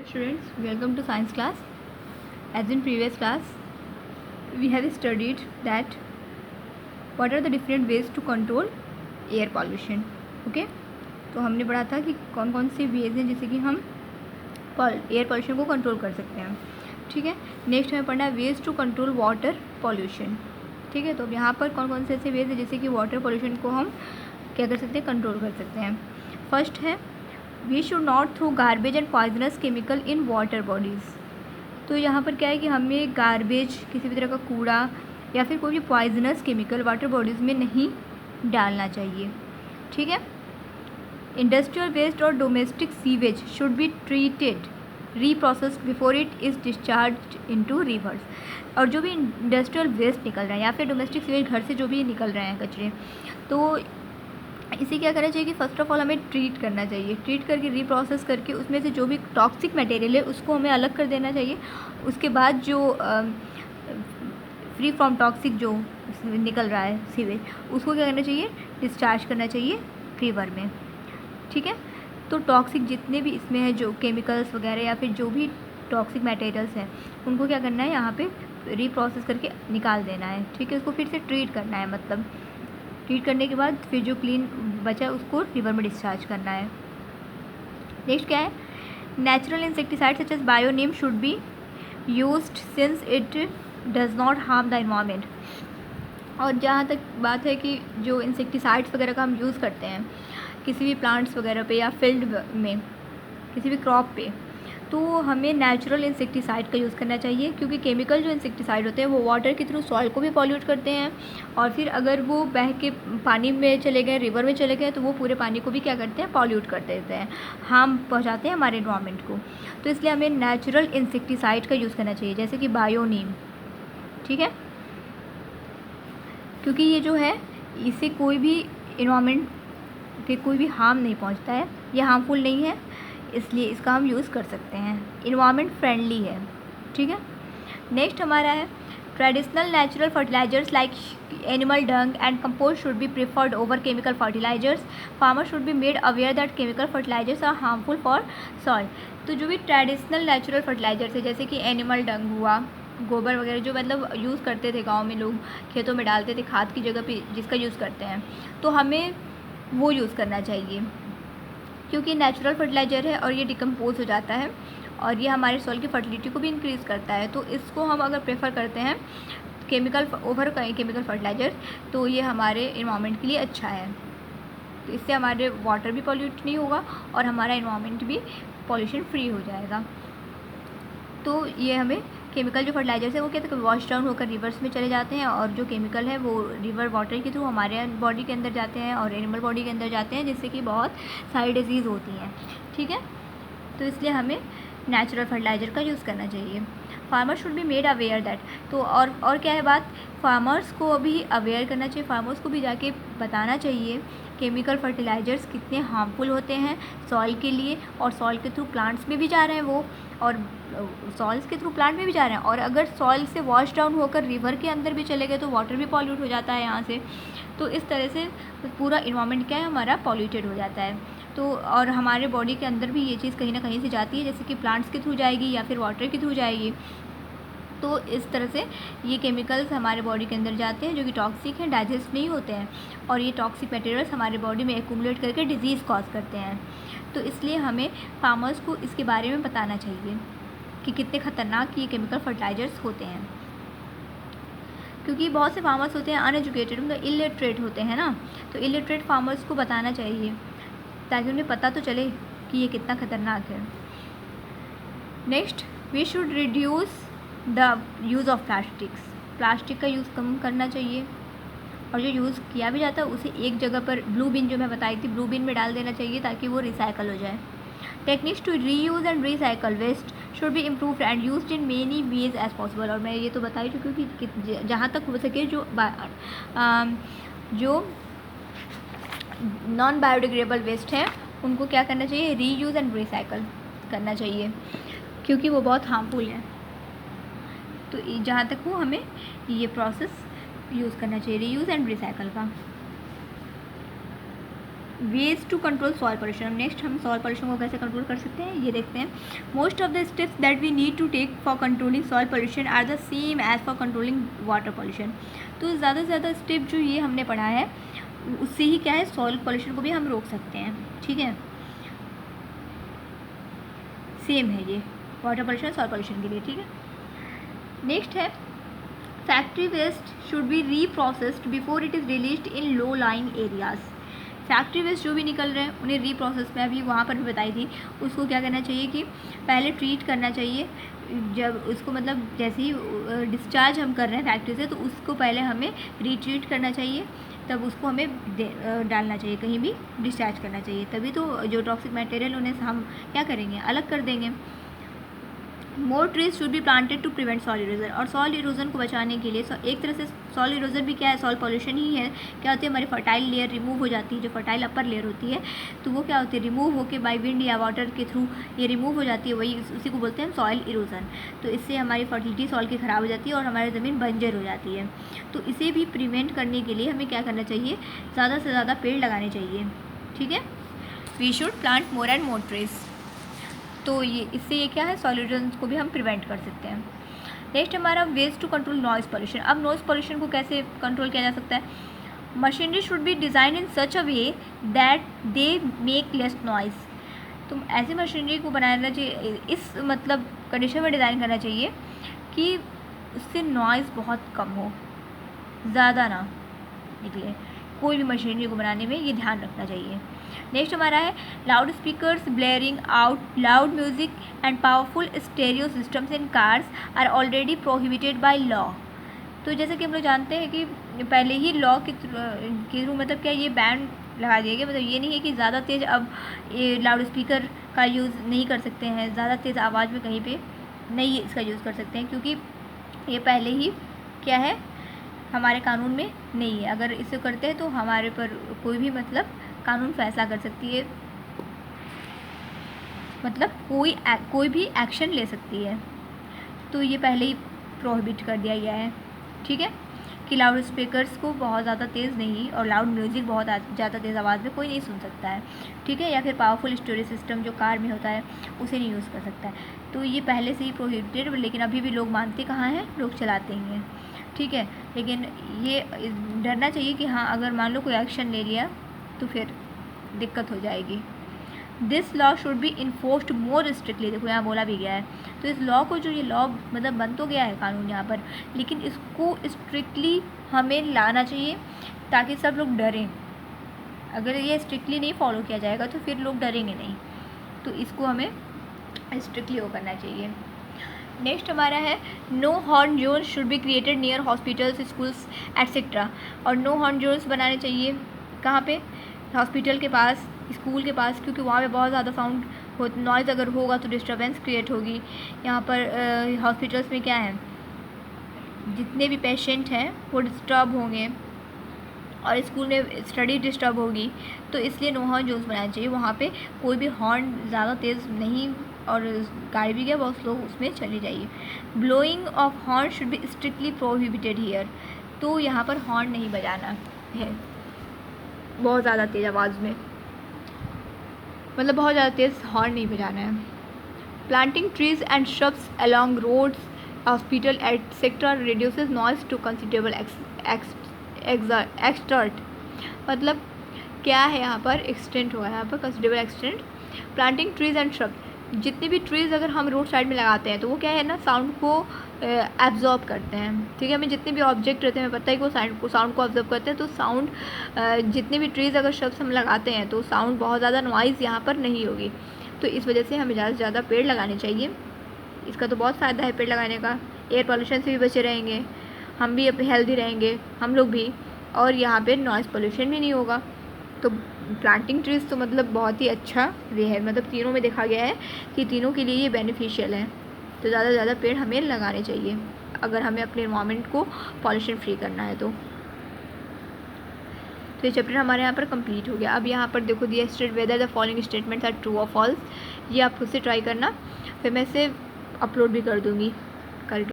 Students, welcome to science class. As in previous class, we have studied that what are the different ways to control air pollution. Okay, तो हमने पढ़ा था कि कौन कौन से वेज हैं जिससे कि हम एयर पॉल्यूशन को कंट्रोल कर सकते हैं. ठीक है, नेक्स्ट हमें पढ़ना है ways to control water pollution. ठीक है, तो अब यहाँ पर कौन कौन से ऐसे वेज हैं जिससे कि वाटर पॉल्यूशन को हम क्या कर सकते हैं, कंट्रोल कर सकते हैं. फर्स्ट है we should not throw garbage and poisonous chemical in water bodies. तो यहाँ पर क्या है कि हमें गार्बेज, किसी भी तरह का कूड़ा या फिर कोई भी पॉइजनस केमिकल वाटर बॉडीज़ में नहीं डालना चाहिए. ठीक है, इंडस्ट्रियल वेस्ट और domestic sewage should be treated reprocessed before it is discharge into rivers. और जो भी इंडस्ट्रियल वेस्ट निकल रहा है या फिर डोमेस्टिक सीवेज घर से जो भी निकल रहे हैं कचरे, तो इसे क्या करना चाहिए कि फ़र्स्ट ऑफ ऑल हमें ट्रीट करना चाहिए. ट्रीट करके रीप्रोसेस करके उसमें से जो भी टॉक्सिक मटेरियल है उसको हमें अलग कर देना चाहिए. उसके बाद जो फ्री फ्रॉम टॉक्सिक जो निकल रहा है सीवेज, उसको क्या करना चाहिए, डिस्चार्ज करना चाहिए रिवर में. ठीक है, तो टॉक्सिक जितने भी इसमें है जो केमिकल्स वगैरह या फिर जो भी टॉक्सिक मटेरियल्स हैं उनको क्या करना है, यहाँ पे रीप्रोसेस करके निकाल देना है. ठीक है, उसको फिर से ट्रीट करना है, मतलब ट्रीट करने के बाद फिर जो क्लीन बचा है उसको रिवर में डिस्चार्ज करना है. नेक्स्ट क्या है, natural insecticide such as bioneem should be used since it does not harm the environment. और जहाँ तक बात है कि जो इंसेक्टिसाइड्स वगैरह का हम यूज़ करते हैं किसी भी प्लांट्स वगैरह पे या फील्ड में किसी भी क्रॉप पे, तो हमें नेचुरल इंसेक्टिसाइड का यूज़ करना चाहिए. क्योंकि केमिकल जो इंसेक्टिसाइड होते हैं वो वाटर के थ्रू सॉइल को भी पॉल्यूट करते हैं और फिर अगर वो बह के पानी में चले गए, रिवर में चले गए, तो वो पूरे पानी को भी क्या करते हैं, पॉल्यूट कर देते हैं, हार्म पहुंचाते हैं हमारे एनवायरनमेंट को. तो इसलिए हमें नेचुरल इंसेक्टिसाइड का यूज़ करना चाहिए, जैसे कि बायोनीम. ठीक है, क्योंकि ये जो है इससे कोई भी एनवायरनमेंट के कोई भी हार्म नहीं पहुंचता है, ये हार्मफुल नहीं है, इसलिए इसका हम यूज़ कर सकते हैं, इन्वायरमेंट फ्रेंडली है. ठीक है, नेक्स्ट हमारा है traditional natural fertilizers like animal dung and compost should be preferred over chemical fertilizers. Farmer should be made aware that chemical fertilizers are harmful for soil. तो जो भी ट्रेडिशनल नेचुरल फर्टिलाइजर्स है जैसे कि एनिमल डंग हुआ, गोबर वगैरह जो मतलब यूज़ करते थे गाँव में लोग, खेतों में डालते थे खाद की जगह पे जिसका यूज़ करते हैं, तो हमें वो यूज़ करना चाहिए क्योंकि नेचुरल फर्टिलाइज़र है और ये डिकम्पोज हो जाता है और ये हमारे सॉइल की फर्टिलिटी को भी इंक्रीज़ करता है. तो इसको हम अगर प्रेफर करते हैं केमिकल ओवर केमिकल फर्टिलाइज़र, तो ये हमारे एनवायरनमेंट के लिए अच्छा है. तो इससे हमारे वाटर भी पॉल्यूट नहीं होगा और हमारा एनवायरनमेंट भी पॉल्यूशन फ्री हो जाएगा. तो ये हमें केमिकल जो फर्टिलाइजर्स है वो क्या वॉश डाउन होकर रिवर्स में चले जाते हैं और जो केमिकल है वो रिवर वाटर के थ्रू हमारे बॉडी के अंदर जाते हैं और एनिमल बॉडी के अंदर जाते हैं, जिससे कि बहुत सारी डिजीज़ होती हैं. ठीक है, तो इसलिए हमें नेचुरल फर्टिलाइज़र का यूज़ करना चाहिए. Farmer should be made aware that. तो और क्या है बात, फार्मर्स को भी अवेयर करना चाहिए, फार्मर्स को भी जाके बताना चाहिए केमिकल फर्टिलाइज़र्स कितने हार्मफुल होते हैं सॉइल के लिए, और सॉइल के थ्रू प्लांट्स में भी जा रहे हैं वो, और सॉइल्स के थ्रू प्लांट में भी जा रहे हैं, और अगर सॉइल से वॉश डाउन होकर रिवर के अंदर भी चले गए तो वाटर भी पॉल्यूट हो जाता है यहाँ से. तो इस तरह से पूरा इन्वायरमेंट क्या है हमारा पॉल्यूटेड हो जाता है. तो और हमारे बॉडी के अंदर भी ये चीज़ कहीं ना कहीं से जाती है, जैसे कि प्लांट्स के थ्रू जाएगी या फिर वाटर के थ्रू जाएगी. तो इस तरह से ये केमिकल्स हमारे बॉडी के अंदर जाते हैं जो कि टॉक्सिक हैं, डाइजेस्ट नहीं होते हैं, और ये टॉक्सिक मटेरियल्स हमारे बॉडी में एक्यूमुलेट करके डिजीज़ कॉज करते हैं. तो इसलिए हमें फार्मर्स को इसके बारे में बताना चाहिए कि कितने ख़तरनाक ये केमिकल फर्टिलाइज़र्स होते हैं. क्योंकि बहुत से फार्मर्स होते हैं अनएजुकेटेड, मतलब इलिटरेट होते हैं ना, तो इलिटरेट फार्मर्स को बताना चाहिए ताकि उन्हें पता तो चले कि ये कितना ख़तरनाक है. Next, we should reduce the use of plastics. Plastic का यूज़ कम करना चाहिए और जो यूज़ किया भी जाता है उसे एक जगह पर ब्लू बिन जो मैं बताई थी, ब्लू बिन में डाल देना चाहिए ताकि वो रिसाइकल हो जाए. Techniques to reuse and recycle waste should be improved and used in many ways as possible. और मैं ये तो बता ही चुकी हूँ कि जहाँ तक हो सके जो नॉन बायोडिग्रेडेबल वेस्ट है उनको क्या करना चाहिए, रीयूज़ एंड रिसाइकल करना चाहिए, क्योंकि वो बहुत हार्मफुल है. तो जहाँ तक हो हमें ये प्रोसेस यूज़ करना चाहिए रीयूज़ एंड रिसाइकल का. Ways to control soil pollution. Next हम सॉइल पोल्यूशन को कैसे कंट्रोल कर सकते हैं ये देखते हैं। Most of the steps that we need to take for controlling soil pollution are the same as for controlling water pollution. तो ज़्यादा से ज़्यादा स्टेप जो ये हमने पढ़ा है उससे ही क्या है, सॉइल पोल्यूशन को भी हम रोक सकते हैं। ठीक है, सेम है ये वाटर पोल्यूशन सॉइल पोल्यूशन के लिए। ठीक है, नेक्स्ट है factory waste should be reprocessed before it is released in low lying areas. Factory waste जो भी निकल रहे हैं उन्हें रीप्रोसेस में अभी वहाँ पर भी बताई थी, उसको क्या करना चाहिए कि पहले ट्रीट करना चाहिए। जब उसको मतलब जैसे ही डिस्चार्ज हम कर रहे हैं फैक्ट्री से तो उसको पहले हमें रीट्रीट करना चाहिए, तब उसको हमें डालना चाहिए, कहीं भी डिस्चार्ज करना चाहिए, तभी तो जो टॉक्सिक मटेरियल उन्हें हम क्या करेंगे, अलग कर देंगे। More trees should be planted to prevent soil erosion. और सॉइल इरोजन को बचाने के लिए एक तरह से सॉइल इरोजन भी क्या है, सॉइल पॉल्यूशन ही है। क्या होती है, हमारी फर्टाइल लेयर रिमूव हो जाती है, जो फर्टाइल अपर लेयर होती है तो वो क्या होती है, रिमूव होकर बाई विंड या वाटर के थ्रू ये रिमूव हो जाती है, वही उसी को बोलते हैं हम सॉइल इरोजन। तो इससे हमारी फर्टिलिटी सॉइल की ख़राब हो जाती है और हमारी ज़मीन बंजर हो जाती है। तो इसे भी प्रिवेंट करने के लिए हमें क्या करना चाहिए, ज़्यादा से ज़्यादा पेड़ लगाने चाहिए। ठीक है, we should plant more and more trees. तो ये इससे ये क्या है, सॉइल इरोजन को भी हम प्रिवेंट कर सकते हैं। नेक्स्ट हमारा ways to control noise pollution. अब नॉइज़ पोल्यूशन को कैसे कंट्रोल किया जा सकता है, machinery should be designed in such a way that they make less noise. तो ऐसी मशीनरी को बनाना चाहिए, इस मतलब कंडीशन में डिज़ाइन करना चाहिए कि उससे नॉइज़ बहुत कम हो, ज़्यादा ना निकले। कोई भी मशीनरी को बनाने में ये ध्यान रखना चाहिए। नेक्स्ट हमारा है loud speakers blaring out loud music and powerful stereo systems in cars are already prohibited by law. तो जैसे कि हम लोग जानते हैं कि पहले ही लॉ के थ्रू मतलब क्या ये बैन लगा दिया गया। मतलब ये नहीं है कि ज़्यादा तेज़ अब ये लाउड स्पीकर का यूज़ नहीं कर सकते हैं, ज़्यादा तेज़ आवाज़ में कहीं पे नहीं इसका यूज़ कर सकते हैं, क्योंकि ये पहले ही क्या है, हमारे कानून में नहीं है। अगर इसे करते हैं तो हमारे पर कोई भी मतलब कानून फैसला कर सकती है, मतलब कोई भी एक्शन ले सकती है। तो ये पहले ही प्रोहिबिट कर दिया गया है। ठीक है, कि लाउड स्पीकर्स को बहुत ज़्यादा तेज़ नहीं और लाउड म्यूज़िक बहुत ज़्यादा तेज़ आवाज़ में कोई नहीं सुन सकता है। ठीक है, या फिर पावरफुल स्टोरेज सिस्टम जो कार में होता है उसे नहीं यूज़ कर सकता है। तो ये पहले से ही प्रोहिबिटेड, लेकिन अभी भी लोग मानते कहाँ हैं, लोग चलाते ही हैं। ठीक है, लेकिन ये डरना चाहिए कि हाँ अगर मान लो कोई एक्शन ले लिया तो फिर दिक्कत हो जाएगी। This law should be enforced more strictly. देखो यहाँ बोला भी गया है, तो इस लॉ को जो ये लॉ मतलब बन तो गया है कानून यहाँ पर, लेकिन इसको स्ट्रिक्टली हमें लाना चाहिए ताकि सब लोग डरें। अगर ये स्ट्रिक्टली नहीं फॉलो किया जाएगा तो फिर लोग डरेंगे नहीं, तो इसको हमें स्ट्रिक्टली वो करना चाहिए। नेक्स्ट हमारा है no horn zones should be created near hospitals, schools etcetera. और नो हॉर्न जोन्स बनाने चाहिए कहाँ पे, हॉस्पिटल के पास, स्कूल के पास, क्योंकि वहाँ पे बहुत ज़्यादा साउंड हो, नॉइज़ अगर होगा तो डिस्टर्बेंस क्रिएट होगी। यहाँ पर हॉस्पिटल्स में क्या है, जितने भी पेशेंट हैं वो डिस्टर्ब होंगे और स्कूल में स्टडी डिस्टर्ब होगी, तो इसलिए नो हॉर्न जोन्स बनाने चाहिए। वहाँ पे कोई भी हॉर्न ज़्यादा तेज़ नहीं, और गाड़ी भी क्या बहुत स्लो उसमें चली जाइए। Blowing of horn should be strictly prohibited here. तो यहाँ पर हॉर्न नहीं बजाना है बहुत ज़्यादा तेज़ आवाज़ में, मतलब बहुत ज़्यादा तेज़ हॉर्न नहीं बजाना है। Planting trees and shrubs along roads, hospital etcetera reduces noise to considerable extent. मतलब क्या है यहाँ पर, एक्सटेंट हुआ है यहाँ पर considerable extent. Planting trees and shrubs, जितने भी ट्रीज़ अगर हम रोड साइड में लगाते हैं तो वो क्या है ना, साउंड को एब्जॉर्ब करते हैं। ठीक है, हमें जितने भी ऑब्जेक्ट रहते हैं हमें पता है कि वो साउंड को ऑब्जर्व करते हैं। तो साउंड जितने भी ट्रीज़ अगर शब्द हम लगाते हैं तो साउंड बहुत ज़्यादा नॉइज़ यहाँ पर नहीं होगी। तो इस वजह से हमें ज़्यादा से ज़्यादा पेड़ लगाने चाहिए। इसका तो बहुत फ़ायदा है पेड़ लगाने का, एयर पॉल्यूशन से भी बचे रहेंगे, हम भी हेल्दी रहेंगे हम लोग भी, और यहाँ पर नॉइज़ पोल्यूशन भी नहीं होगा। तो प्लांटिंग ट्रीज़ तो मतलब बहुत ही अच्छा वे है, मतलब तीनों में देखा गया है कि तीनों के लिए ये बेनिफिशियल है। तो ज़्यादा से ज़्यादा पेड़ हमें लगाने चाहिए अगर हमें अपने एनवायरनमेंट को पॉल्यूशन फ्री करना है। तो ये चैप्टर हमारे यहाँ पर कंप्लीट हो गया। अब यहाँ पर देखो दिया state whether the following statements are true और फॉल्स। ये आप खुद से ट्राई करना, फिर मैं इसे अपलोड भी कर दूँगी करके।